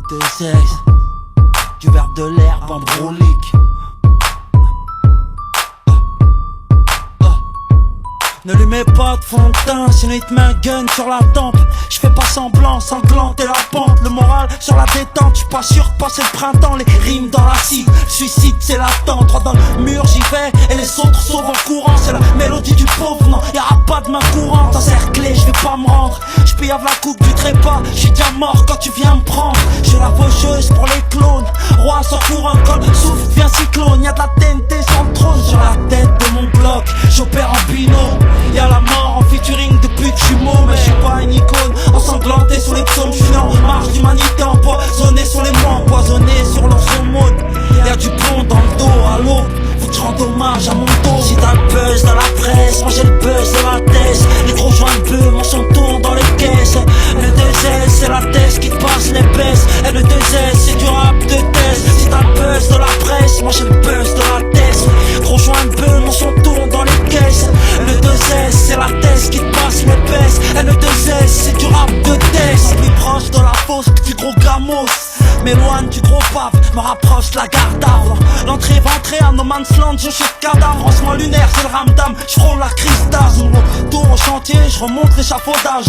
2 S, du verbe de l'herbe en brolique. Ne lui mets pas de fond de teint, sinon il te met un gun sur la tempe. Je fais pas semblant, sanglante et la pente. Le moral sur la détente, j'suis pas sûr de passer le printemps. Les rimes dans l'acide, suicide c'est l'attente. Droit dans le mur j'y vais et les autres sauvent en courant. C'est la mélodie du pauvre, non, y'aura pas de main courante. Encerclé, j'vais pas me rendre, j'pillave la coupe du trépas. J'suis déjà mort quand tu viens me prendre. J'ai la faucheuse pour les clones, roi sans couronne, comme souffle vient cyclone. Y'a de la TNT sur le trône, sur la tête de mon bloc, j'opère en binôme. Y'a la mort en featuring de pute jumeaux. Mais j'suis pas une icône, ensanglanté sous les psaumes. J'suis né en marche d'humanité, empoisonné sur les mots, empoisonné sur l'orthomone. Y'a du plomb dans le dos, à l'eau, faut que j'rende hommage à mon dos. Si t'as le buzz dans la presse, moi j'ai le buzz de la thèse. Les gros joints de bœuf, mon son tourne dans les caisses. Le 2S c'est la thèse qui te passe l'épaisse. Et le 2S c'est du rap de thèse. Si t'as le buzz de la presse, moi j'ai le buzz de la thèse. Gros joints de bœuf, mon son tourne dans les caisses. Le 2S c'est la thèse qui te passe l'épaisse. Et le 2S c'est du rap de thèse. Plus proche de la fosse que du gros gamos. M'éloigne du gros pape, me rapproche de la garde d'arbre. L'entrée ventrée à No Man's Land, je suis cadavre. En ce mois lunaire, c'est le ramdam, j'frôle la crise d'asthme. Tour au chantier, j'remonte l'échafaudage.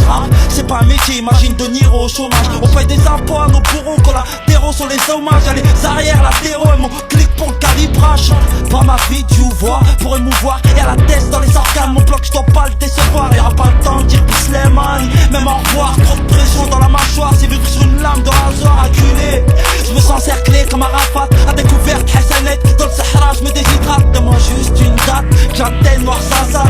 C'est pas un métier, imagine De Niro au chômage. On paye des impôts à nos bourreaux, collatéraux sur les hommages. Y'a les arrières latéraux et mon clic pour le calibrage. Pas ma vie, tu vois, pour émouvoir. Y'a la tête dans les organes, mon bloc, j'dois pas le décevoir. Y'aura pas le temps de dire Bisleman, même au revoir. Trop de pression dans la mâchoire, c'est vu que sur une lame de rasoir acculé. Je me sens cerclé comme Arafat, à découverte Hassanet. Dans le Sahara je me déshydrate, donne-moi juste une date, que la tête noire s'assade.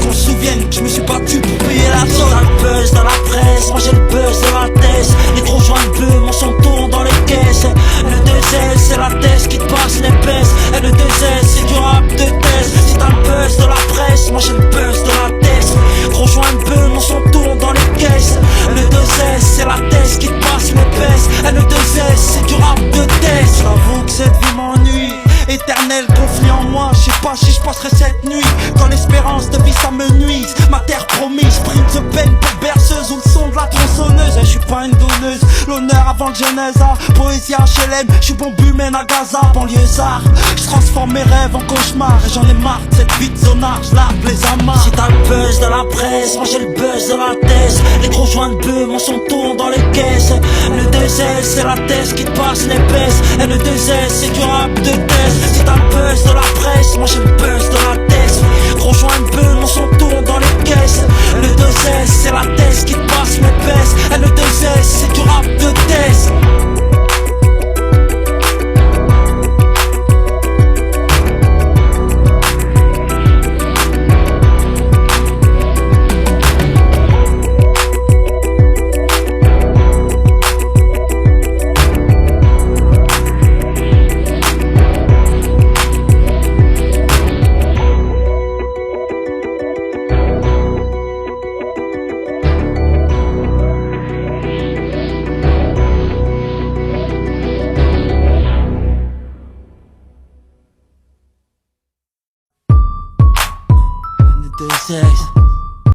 Qu'on se souvienne que je me suis battu pour payer la somme. T'as le buzz dans la presse, moi j'ai le buzz de la thèse. Les gros joints de bleu, mon son tourne dans les caisses. Le 2S c'est la thèse qui te passe l'épaisse. Et le 2S c'est du rap de thèse. Si t'as le buzz de la presse, moi j'ai le buzz de la thèse. Gros joints de bleu, mon son tourne dans les caisses. Le 2S c'est la thèse qui te passe l'épaisse. Et le 2S c'est du rap de thèse. J'avoue que cette vie m'ennuie, éternel conflit en moi. Je sais pas si je passerai cette nuit quand l'espérance de vie ça me nuise. Ma terre promise, prime de peine pour berceuse ou le son de la tronçonneuse. Je suis pas une donneuse, l'honneur avant le genèse. Poésie HLM, je suis bon bumen à Gaza, banlieusard. Je transforme mes rêves en cauchemar et j'en ai marre de cette vie de zonard, je largue les amarres. Si t'as le buzz de la presse, moi j'ai le buzz de la thèse. Les gros joints de bœuf, mon son tourne dans les caisses. Le 2S c'est la thèse qui te passe l'épaisse. Et le 2S c'est du rap de thèse. Si t'as le buzz de la presse, moi j'ai le buzz de la thèse. Gros joints de bœuf, mon son tourne dans les caisses. Le 2S c'est la thèse qui te passe l'épaisse. Et le 2S c'est du rap de thèse. The 2S